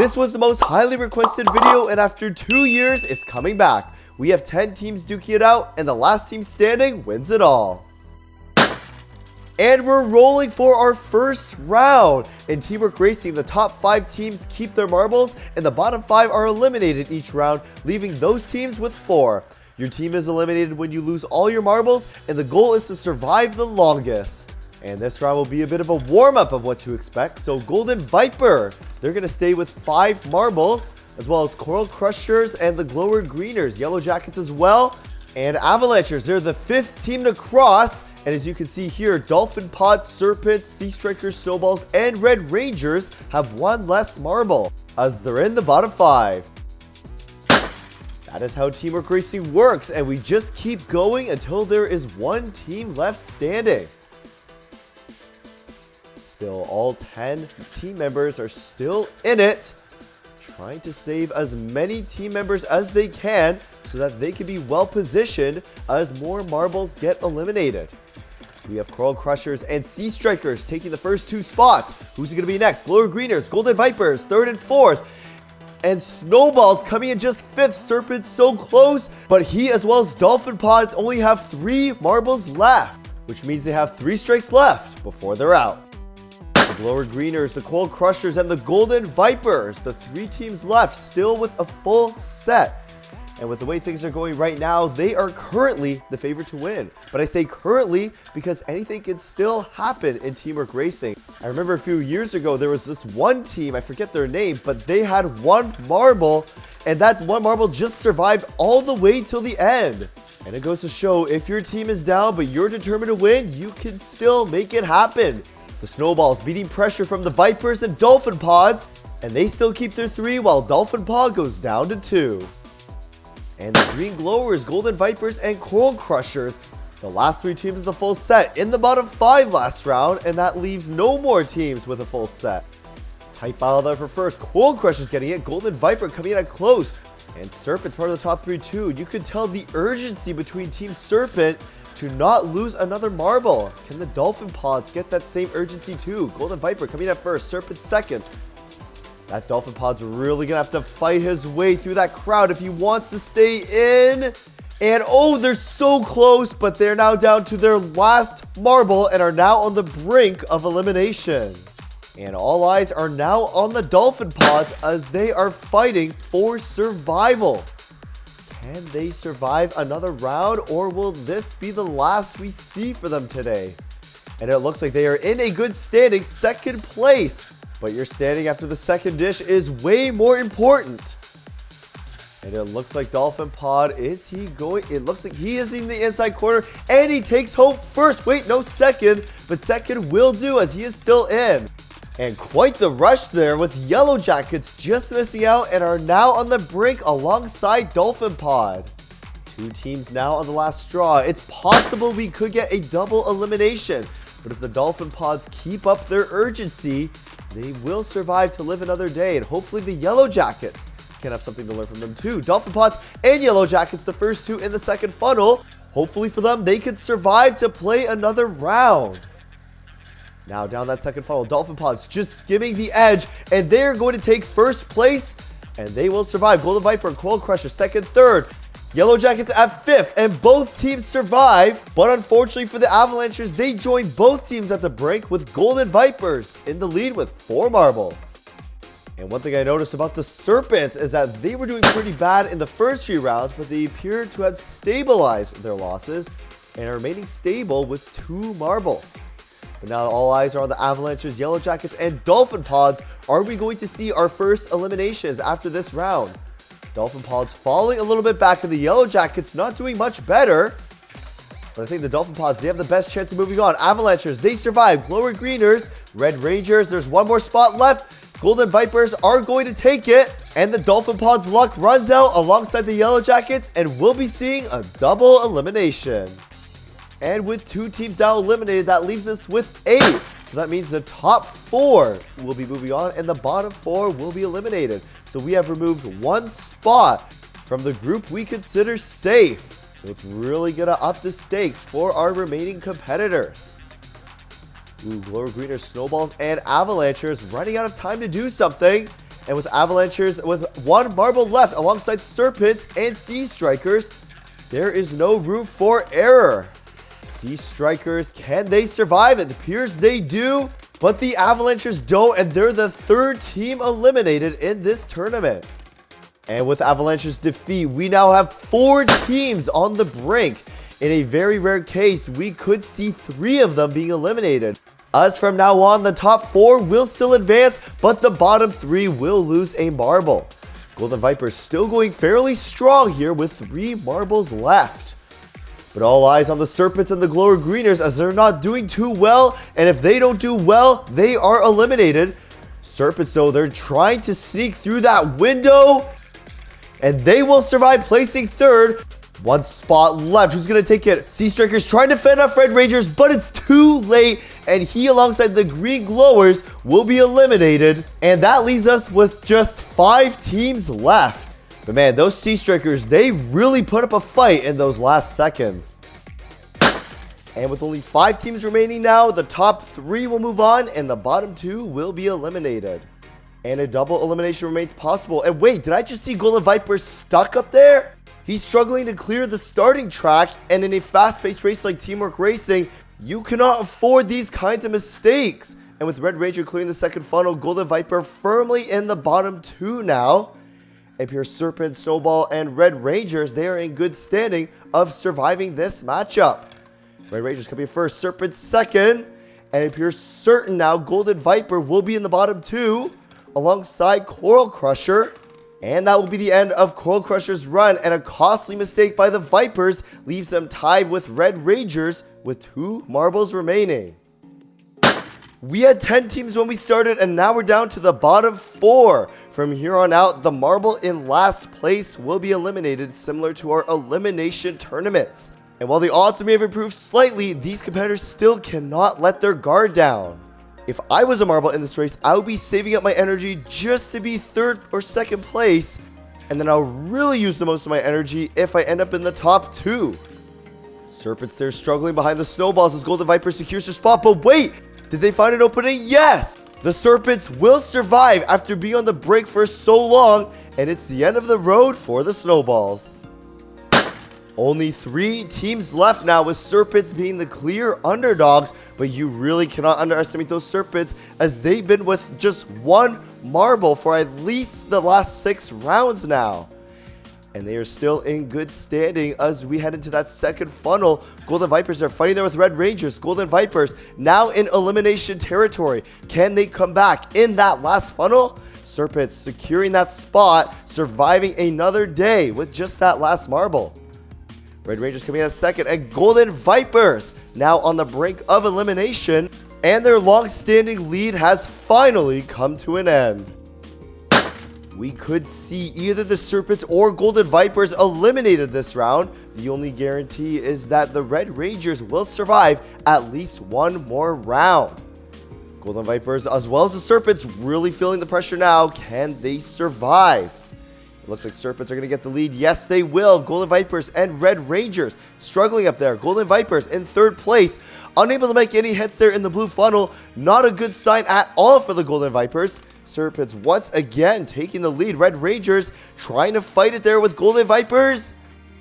This was the most highly requested video, and after 2 years, it's coming back. We have 10 teams duking it out, and the last team standing wins it all. And we're rolling for our first round. In Teamwork Racing, the top 5 teams keep their marbles, and the bottom 5 are eliminated each round, leaving those teams with 4. Your team is eliminated when you lose all your marbles, and the goal is to survive the longest. And this round will be a bit of a warm-up of what to expect. So Golden Viper, they're going to stay with 5 marbles, as well as Coral Crushers and the Glower Greeners, Yellow Jackets as well, and Avalanchers. They're the 5th team to cross. And as you can see here, Dolphin Pods, Serpents, Sea Strikers, Snowballs, and Red Rangers have 1 less marble, as they're in the bottom 5. That is how Teamwork Racing works, and we just keep going until there is 1 team left standing. Still, all 10 team members are still in it, trying to save as many team members as they can so that they can be well positioned as more marbles get eliminated. We have Coral Crushers and Sea Strikers taking the first 2 spots. Who's going to be next? Glower Greeners, Golden Vipers, 3rd and 4th. And Snowballs coming in just 5th. Serpent's so close, but he as well as Dolphin Pods only have 3 marbles left, which means they have 3 strikes left before they're out. The Glower Greeners, the Coral Crushers, and the Golden Vipers, the 3 teams left still with a full set. And with the way things are going right now, they are currently the favorite to win. But I say currently because anything can still happen in Teamwork Racing. I remember a few years ago, there was this one team, I forget their name, but they had 1 marble, and that 1 marble just survived all the way till the end. And it goes to show, if your team is down, but you're determined to win, you can still make it happen. The Snowballs beating pressure from the Vipers and Dolphin Pods, and they still keep their 3 while Dolphin Pod goes down to 2. And the Green Glowers, Golden Vipers, and Coral Crushers, the last 3 teams of the full set in the bottom 5 last round, and that leaves no more teams with a full set. Tight battle there for first. Coral Crushers getting it, Golden Viper coming in at close, and Serpent's part of the top 3 too. You could tell the urgency between Team Serpent to not lose another marble. Can the Dolphin Pods get that same urgency too? Golden Viper coming in at first, Serpent second. That Dolphin Pod's really going to have to fight his way through that crowd if he wants to stay in. And oh, they're so close, but they're now down to their last marble and are now on the brink of elimination. And all eyes are now on the Dolphin Pods as they are fighting for survival. Can they survive another round, or will this be the last we see for them today? And it looks like they are in a good standing, 2nd place. But your standing after the 2nd dish is way more important. And it looks like Dolphin Pod, is he going? It looks like he is in the inside corner, and he takes home first. Wait, no, 2nd, but 2nd will do as he is still in. And quite the rush there with Yellow Jackets just missing out and are now on the brink alongside Dolphin Pod. 2 teams now on the last straw. It's possible we could get a double elimination, but if the Dolphin Pods keep up their urgency, they will survive to live another day, and hopefully the Yellow Jackets can have something to learn from them too. Dolphin Pods and Yellow Jackets, the first 2 in the 2nd funnel. Hopefully for them, they could survive to play another round. Now down that 2nd funnel, Dolphin Pods just skimming the edge, and they're going to take 1st place, and they will survive. Golden Viper and Coral Crusher 2nd, 3rd. Yellow Jackets at 5th, and both teams survive. But unfortunately for the Avalanchers, they join both teams at the brink with Golden Vipers in the lead with 4 marbles. And one thing I noticed about the Serpents is that they were doing pretty bad in the first few rounds, but they appear to have stabilized their losses and are remaining stable with 2 marbles. But now all eyes are on the Avalanches, Yellow Jackets, and Dolphin Pods. Are we going to see our first eliminations after this round? Dolphin Pods falling a little bit back, and the Yellow Jackets not doing much better. But I think the Dolphin Pods, they have the best chance of moving on. Avalanchers, they survive. Glower Greeners, Red Rangers, there's 1 more spot left. Golden Vipers are going to take it. And the Dolphin Pods' luck runs out alongside the Yellow Jackets, and we'll be seeing a double elimination. And with 2 teams now eliminated, that leaves us with 8. So that means the top 4 will be moving on, and the bottom 4 will be eliminated. So we have removed 1 spot from the group we consider safe. So it's really going to up the stakes for our remaining competitors. Ooh, Glower Greeners, Snowballs, and Avalanchers running out of time to do something. And with Avalanchers with 1 marble left alongside Serpents and Sea Strikers, there is no room for error. Sea Strikers, can they survive? It appears they do, but the Avalanchers don't, and they're the 3rd team eliminated in this tournament. And with Avalanche's defeat, we now have 4 teams on the brink. In a very rare case, we could see 3 of them being eliminated. As from now on, the top 4 will still advance, but the bottom 3 will lose a marble. Golden Vipers still going fairly strong here with 3 marbles left. But all eyes on the Serpents and the Glower Greeners as they're not doing too well, and if they don't do well, they are eliminated. Serpents, though, they're trying to sneak through that window, and they will survive, placing 3rd. 1 spot left. Who's going to take it? Sea Strikers trying to fend off Red Rangers, but it's too late, and he, alongside the Green Glowers, will be eliminated. And that leaves us with just 5 teams left. But man, those Sea Strikers, they really put up a fight in those last seconds. And with only 5 teams remaining now, the top 3 will move on, and the bottom 2 will be eliminated. And a double elimination remains possible. And wait, did I just see Golden Vipers stuck up there? He's struggling to clear the starting track, and in a fast-paced race like Teamwork Racing, you cannot afford these kinds of mistakes. And with Red Ranger clearing the second funnel, Golden Viper firmly in the bottom 2 now. And Pure Serpent, Snowball, and Red Rangers, they are in good standing of surviving this matchup. Red Rangers coming first, Serpent second, and it appears certain now Golden Viper will be in the bottom 2 alongside Coral Crusher. And that will be the end of Coral Crusher's run, and a costly mistake by the Vipers leaves them tied with Red Rangers with 2 marbles remaining. We had 10 teams when we started, and now we're down to the bottom 4. From here on out, the marble in last place will be eliminated, similar to our elimination tournaments. And while the odds may have improved slightly, these competitors still cannot let their guard down. If I was a marble in this race, I would be saving up my energy just to be 3rd or 2nd place, and then I'll really use the most of my energy if I end up in the top 2. Serpents, they're struggling behind the Snowballs as Golden Viper secures their spot, but wait! Did they find an opening? Yes! The Serpents will survive after being on the brink for so long, and it's the end of the road for the Snowballs. Only 3 teams left now, with Serpents being the clear underdogs, but you really cannot underestimate those Serpents as they've been with just 1 marble for at least the last 6 rounds now. And they are still in good standing as we head into that second funnel. Golden Vipers are fighting there with Red Rangers. Golden Vipers now in elimination territory. Can they come back in that last funnel? Serpents securing that spot, surviving another day with just that last marble. Red Rangers coming in second, and Golden Vipers now on the brink of elimination, and their long-standing lead has finally come to an end. We could see either the Serpents or Golden Vipers eliminated this round. The only guarantee is that the Red Rangers will survive at least 1 more round. Golden Vipers, as well as the Serpents, really feeling the pressure now. Can they survive? It looks like Serpents are going to get the lead. Yes, they will. Golden Vipers and Red Rangers struggling up there. Golden Vipers in 3rd place, unable to make any hits there in the blue funnel. Not a good sign at all for the Golden Vipers. Serpents once again taking the lead. Red Rangers trying to fight it there with Golden Vipers.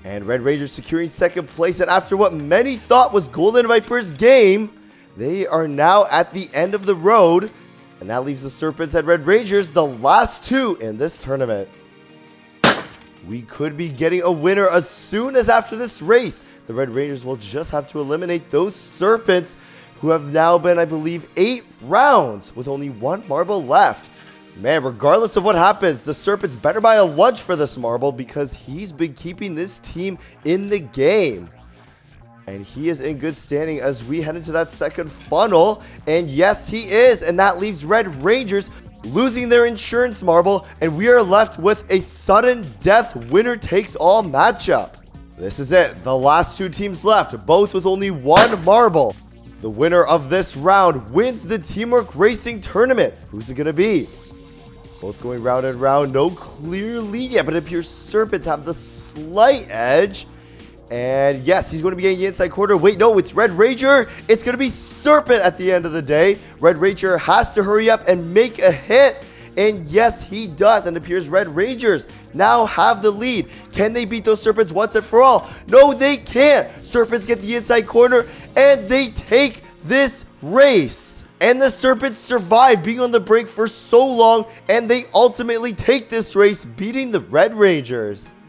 And Red Rangers securing 2nd place. And after what many thought was Golden Vipers' game, they are now at the end of the road. And that leaves the Serpents and Red Rangers the last 2 in this tournament. We could be getting a winner as soon as after this race. The Red Rangers will just have to eliminate those Serpents who have now been, I believe, 8 rounds with only 1 marble left. Man, regardless of what happens, the Serpents better buy a lunch for this marble because he's been keeping this team in the game. And he is in good standing as we head into that second funnel. And yes, he is. And that leaves Red Rangers losing their insurance marble, and we are left with a sudden death winner takes all matchup. This is it, the last 2 teams left, both with only 1 marble. The winner of this round wins the Teamwork Racing tournament. Who's it gonna be? Both going round and round, no clear lead yet, but it appears Serpents have the slight edge. And yes, he's going to be getting the inside quarter. Wait, no, it's Red Ranger. It's going to be Serpent at the end of the day. Red Ranger has to hurry up and make a hit. And yes, he does. And it appears Red Rangers now have the lead. Can they beat those Serpents once and for all? No, they can't. Serpents get the inside corner and they take this race. And the Serpents survive being on the brink for so long, and they ultimately take this race, beating the Red Rangers.